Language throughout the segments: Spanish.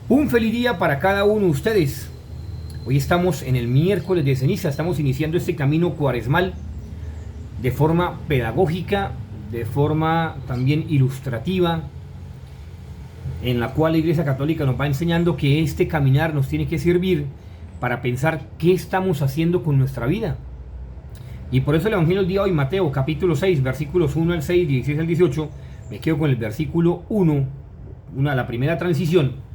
Un feliz día para cada uno de ustedes. Hoy estamos en el miércoles de ceniza, estamos iniciando este camino cuaresmal de forma pedagógica, de forma también ilustrativa, en la cual la Iglesia Católica nos va enseñando que este caminar nos tiene que servir para pensar qué estamos haciendo con nuestra vida. Y por eso el Evangelio del día de hoy, Mateo capítulo 6, versículos 1 al 6, 16 al 18, me quedo con el versículo 1, la primera transición.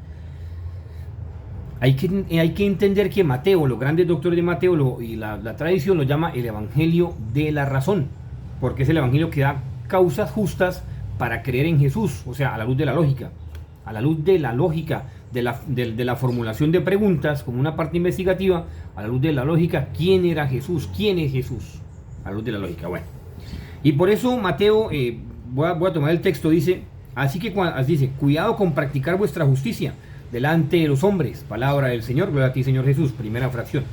Hay que entender que Mateo, los grandes doctores de Mateo y la tradición lo llama el Evangelio de la razón, porque es el Evangelio que da causas justas para creer en Jesús, o sea, a la luz de la lógica, a la luz de la lógica, de la formulación de preguntas como una parte investigativa, a la luz de la lógica, ¿quién era Jesús? ¿Quién es Jesús? A la luz de la lógica, bueno. Y por eso Mateo, voy a tomar el texto, dice, dice, cuidado con practicar vuestra justicia delante de los hombres, palabra del Señor, gloria a ti Señor Jesús, primera fracción.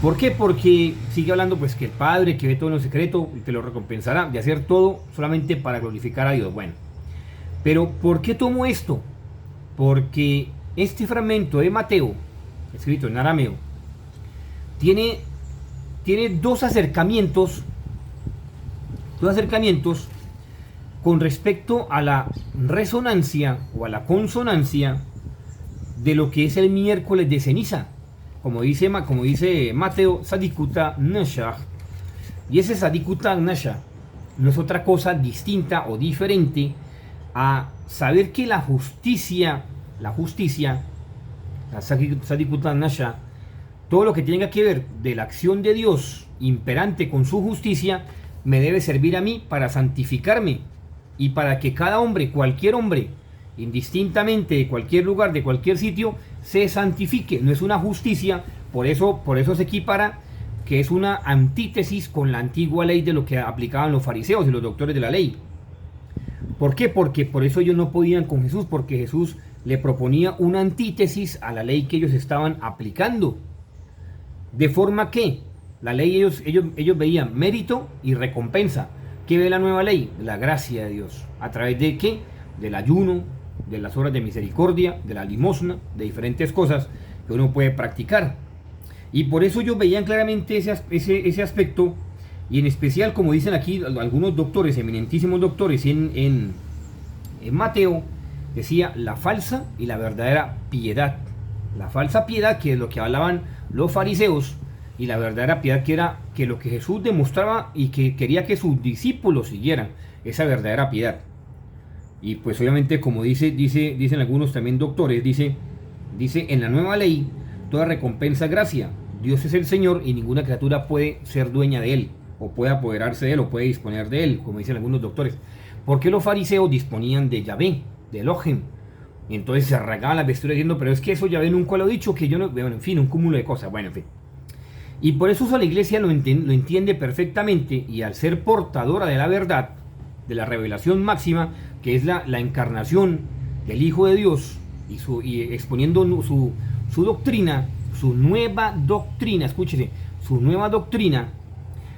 ¿Por qué? Porque sigue hablando pues que el Padre que ve todo en lo secreto te lo recompensará, de hacer todo solamente para glorificar a Dios. Bueno, pero ¿por qué tomo esto? Porque este fragmento de Mateo, escrito en arameo, tiene dos acercamientos con respecto a la resonancia o a la consonancia de lo que es el miércoles de ceniza. Como dice Mateo, Sadikuta Nasha. Y ese Sadikuta Nasha no es otra cosa distinta o diferente a saber que la justicia, la Sadikuta Nasha, todo lo que tenga que ver de la acción de Dios imperante con su justicia, me debe servir a mí para santificarme. Y para que cada hombre, cualquier hombre, indistintamente de cualquier lugar, de cualquier sitio, se santifique. No es una justicia, por eso se equipara que es una antítesis con la antigua ley de lo que aplicaban los fariseos y los doctores de la ley. ¿Por qué? Porque por eso ellos no podían con Jesús, porque Jesús le proponía una antítesis a la ley que ellos estaban aplicando. De forma que la ley ellos veían mérito y recompensa. ¿Qué ve la nueva ley? La gracia de Dios. ¿A través de qué? Del ayuno, de las obras de misericordia, de la limosna, de diferentes cosas que uno puede practicar. Y por eso ellos veían claramente ese aspecto, y en especial, como dicen aquí algunos doctores, eminentísimos doctores en Mateo, decía la falsa y la verdadera piedad. La falsa piedad, que es lo que hablaban los fariseos, y la verdadera piedad, que era que lo que Jesús demostraba y que quería que sus discípulos siguieran, esa verdadera piedad. Y pues obviamente, como dicen algunos también doctores, dice en la nueva ley toda recompensa es gracia. Dios es el Señor y ninguna criatura puede ser dueña de él, o puede apoderarse de él, o puede disponer de él, como dicen algunos doctores. Porque los fariseos disponían de Yahvé, de Elohim, y entonces se arrancaban las vestiduras diciendo, pero es que eso Yahvé nunca lo ha dicho, que yo no, bueno, en fin, un cúmulo de cosas, bueno, en fin. Y por eso la iglesia lo entiende perfectamente, y al ser portadora de la verdad, de la revelación máxima, que es la encarnación del Hijo de Dios, y exponiendo su doctrina, su nueva doctrina, escúchese, su nueva doctrina,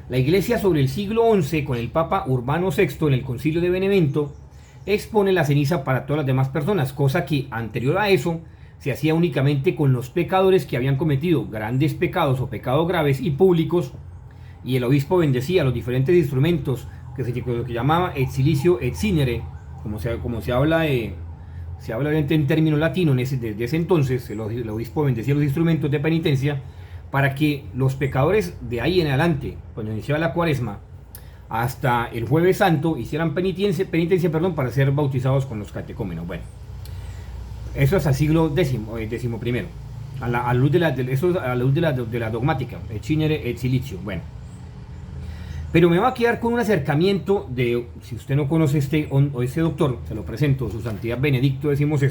la iglesia sobre el siglo XI, con el Papa Urbano VI en el Concilio de Benevento, expone la ceniza para todas las demás personas, cosa que anterior a eso se hacía únicamente con los pecadores que habían cometido grandes pecados o pecados graves y públicos, y el obispo bendecía los diferentes instrumentos que se llamaba et silicio et cinere, como se habla obviamente en términos latinos desde ese entonces. El obispo bendecía los instrumentos de penitencia para que los pecadores de ahí en adelante, cuando iniciaba la cuaresma hasta el jueves santo, hicieran penitencia para ser bautizados con los catecúmenos. Bueno, eso es al siglo décimo primero, a la luz de la dogmática, et cinere et silicio. Bueno, pero me va a quedar con un acercamiento de, si usted no conoce este doctor, se lo presento, su santidad Benedicto XVI.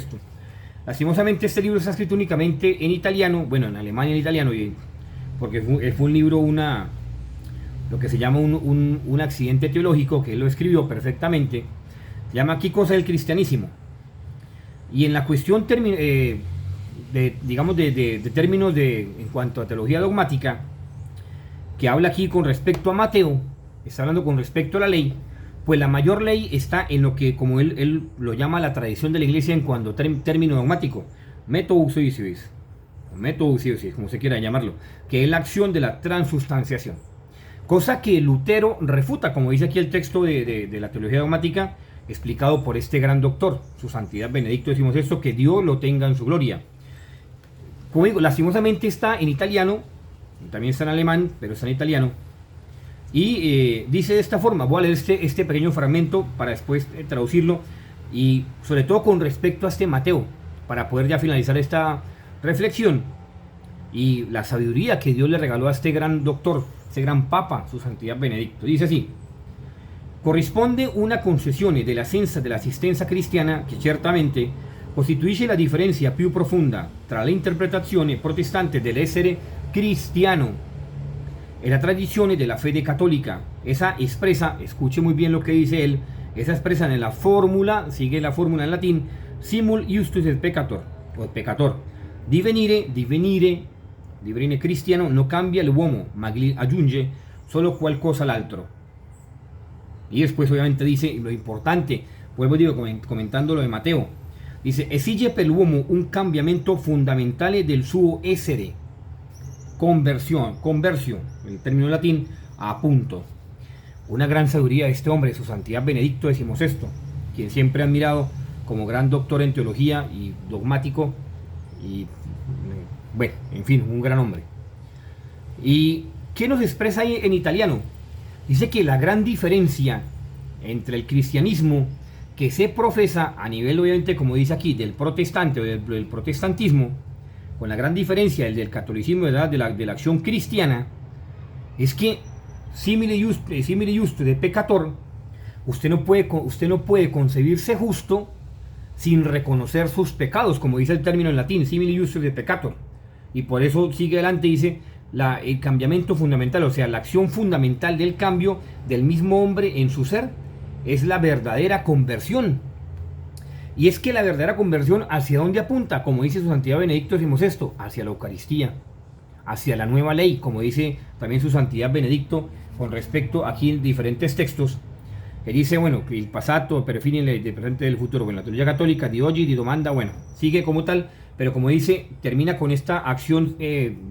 Lastimosamente este libro está escrito únicamente en italiano, bueno, en alemán y en italiano, porque fue un libro, lo que se llama un accidente teológico, que él lo escribió perfectamente. Se llama ¿Qué cosa es el cristianismo? Y en la cuestión de términos en cuanto a teología dogmática, que habla aquí con respecto a Mateo, está hablando con respecto a la ley, Pues la mayor ley está en lo que, como él lo llama la tradición de la iglesia en cuanto término dogmático, método como se quiera llamarlo, que es la acción de la transustanciación. Cosa que Lutero refuta, como dice aquí el texto de la teología dogmática, explicado por este gran doctor, su santidad Benedicto XVI, que Dios lo tenga en su gloria. Como digo, lastimosamente está en italiano, también está en alemán, pero está en italiano. Y dice de esta forma, voy a leer este pequeño fragmento para después traducirlo, y sobre todo con respecto a este Mateo, para poder ya finalizar esta reflexión y la sabiduría que Dios le regaló a este gran doctor, este gran papa, su santidad Benedicto. Dice así: corrisponde una concessione dell'assistenza cristiana che certamente costituisce la differenza più profonda tra l'interpretazione protestante dell'essere cristiano e la tradizione della fede cattolica. Esa expresa, escuche muy bien lo que dice él, esa expresa en la fórmula, sigue la fórmula en latín, simul justus et peccator, o peccator. Divenire cristiano no cambia l'uomo, ma aggiunge solo qualcosa all'altro. Y después obviamente dice lo importante, vuelvo digo comentando lo de Mateo, dice esige per l'uomo un cambiamento fondamentale del suo essere, conversión, el término latín, a punto. Una gran sabiduría de este hombre, su santidad Benedicto XVI, quien siempre ha admirado como gran doctor en teología y dogmático, y bueno, en fin, un gran hombre. ¿Y qué nos expresa ahí en italiano? Dice que la gran diferencia entre el cristianismo que se profesa a nivel, obviamente, como dice aquí, del protestante o del protestantismo, con la gran diferencia el del catolicismo de la acción cristiana, es que simile justo de peccator, usted no puede concebirse justo sin reconocer sus pecados, como dice el término en latín, simile justo de peccator. Y por eso sigue adelante, dice el cambiamiento fundamental, o sea, la acción fundamental del cambio del mismo hombre en su ser es la verdadera conversión. Y es que la verdadera conversión, ¿hacia dónde apunta? Como dice su santidad Benedicto XVI, hacia la Eucaristía, hacia la nueva ley, como dice también su santidad Benedicto con respecto aquí en diferentes textos, que dice, bueno, que el pasado perfine el presente del futuro, bueno, la teología católica di oggi, di domanda, bueno, sigue como tal, pero como dice, termina con esta acción,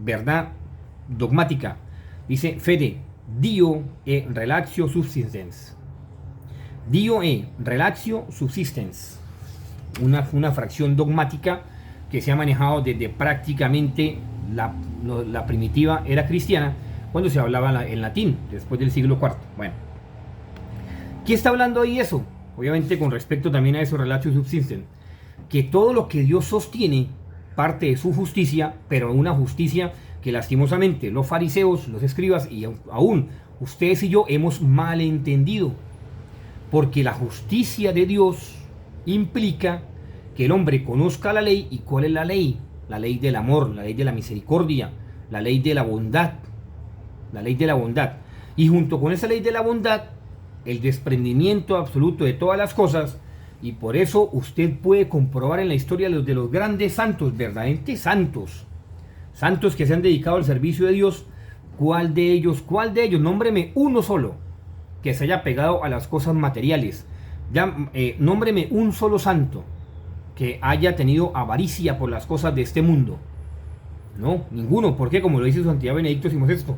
verdad dogmática, dice, fede, Dio e relatio subsistens. Dio e relatio subsistens. Una fracción dogmática que se ha manejado desde prácticamente la primitiva era cristiana, cuando se hablaba en latín, después del siglo IV. Bueno, ¿qué está hablando ahí eso? Obviamente con respecto también a esos relatio subsisten, que todo lo que Dios sostiene parte de su justicia, pero una justicia que lastimosamente los fariseos, los escribas y aún ustedes y yo hemos malentendido, porque la justicia de Dios implica que el hombre conozca la ley. ¿Y cuál es la ley? La ley del amor, la ley de la misericordia, la ley de la bondad, la ley de la bondad. Y junto con esa ley de la bondad, el desprendimiento absoluto de todas las cosas. Y por eso usted puede comprobar en la historia de los grandes santos, verdaderamente santos que se han dedicado al servicio de Dios, cuál de ellos, nómbreme uno solo que se haya pegado a las cosas materiales. Nómbreme un solo santo que haya tenido avaricia por las cosas de este mundo. No, ninguno. ¿Por qué? Como lo dice su santidad Benedicto XVI,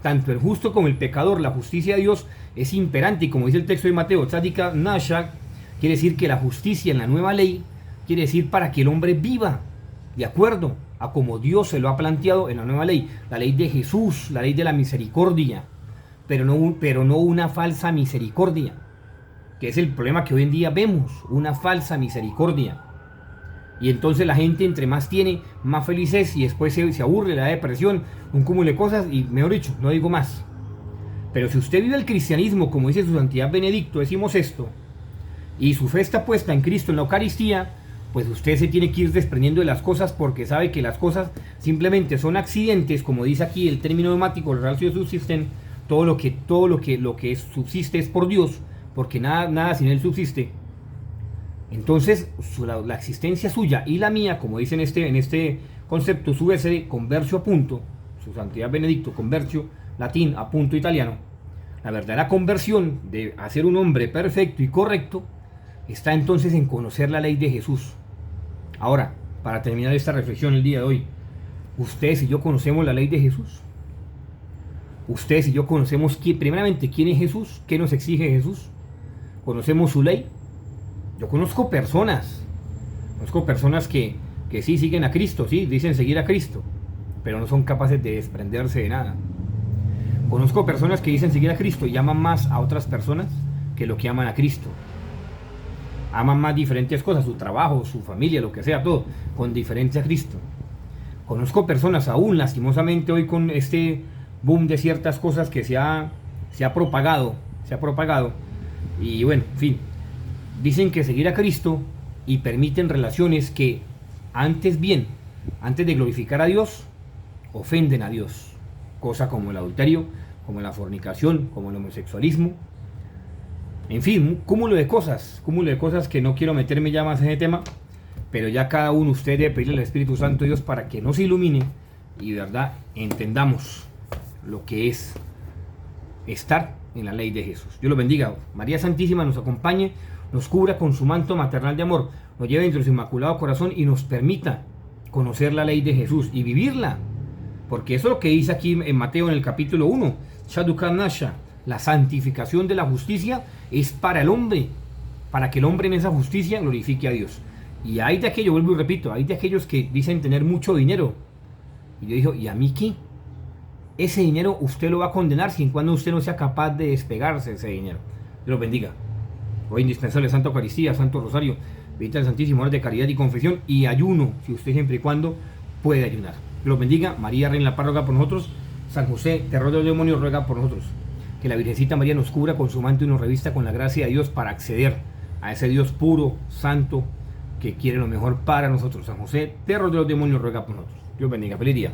tanto el justo como el pecador, la justicia de Dios es imperante. Y como dice el texto de Mateo, tzadika nashak, quiere decir que la justicia en la nueva ley quiere decir para que el hombre viva de acuerdo a como Dios se lo ha planteado en la nueva ley, la ley de Jesús, la ley de la misericordia, pero no una falsa misericordia, que es el problema que hoy en día vemos, una falsa misericordia. Y entonces la gente entre más tiene, más feliz es, y después se aburre, le da depresión, un cúmulo de cosas, y mejor dicho, no digo más. Pero si usted vive el cristianismo, como dice su santidad Benedicto, decimos esto, y su fe está puesta en Cristo, en la Eucaristía, pues usted se tiene que ir desprendiendo de las cosas, porque sabe que las cosas simplemente son accidentes, como dice aquí el término dogmático, el ratio subsisten, todo lo que subsiste es por Dios, porque nada sin él subsiste. Entonces la existencia suya y la mía, como dice en este concepto, subese conversio a punto, su santidad Benedicto, conversio, latín, a punto italiano. La verdadera conversión de hacer un hombre perfecto y correcto está entonces en conocer la ley de Jesús. Ahora, para terminar esta reflexión el día de hoy, ustedes y yo conocemos la ley de Jesús. Ustedes y yo conocemos primeramente quién es Jesús, qué nos exige Jesús. Conocemos su ley. Yo conozco personas que sí siguen a Cristo, sí, dicen seguir a Cristo, pero no son capaces de desprenderse de nada. Conozco personas que dicen seguir a Cristo y aman más a otras personas que lo que aman a Cristo. Aman más diferentes cosas, su trabajo, su familia, lo que sea, todo, con diferencia a Cristo. Conozco personas aún, lastimosamente, hoy con este boom de ciertas cosas que se ha propagado, y bueno, en fin, dicen que seguir a Cristo y permiten relaciones que antes de glorificar a Dios, ofenden a Dios. Cosa como el adulterio, como la fornicación, como el homosexualismo. En fin, un cúmulo de cosas que no quiero meterme ya más en el tema, pero ya cada uno de ustedes debe pedirle al Espíritu Santo de Dios para que nos ilumine y de verdad entendamos lo que es estar en la ley de Jesús. Dios los bendiga. María Santísima nos acompañe, nos cubra con su manto maternal de amor, nos lleve dentro de su inmaculado corazón y nos permita conocer la ley de Jesús y vivirla. Porque eso es lo que dice aquí en Mateo en el capítulo 1. Shadukan Nasha, la santificación de la justicia es para el hombre, para que el hombre en esa justicia glorifique a Dios. Y hay de aquellos, vuelvo y repito, hay de aquellos que dicen tener mucho dinero. Y yo digo, ¿y a mí qué? Ese dinero usted lo va a condenar sin cuando usted no sea capaz de despegarse de ese dinero. Dios los bendiga. Hoy indispensable Santa Eucaristía, Santo Rosario, visita al Santísimo Orden de caridad y confesión y ayuno, si usted siempre y cuando puede ayunar. Dios los bendiga. María Reina la Paz ruega por nosotros. San José, terror de los demonios, ruega por nosotros. Que la Virgencita María nos cubra con su manto y nos revista con la gracia de Dios para acceder a ese Dios puro, santo, que quiere lo mejor para nosotros. San José, terror de los demonios, ruega por nosotros. Dios bendiga. Feliz día.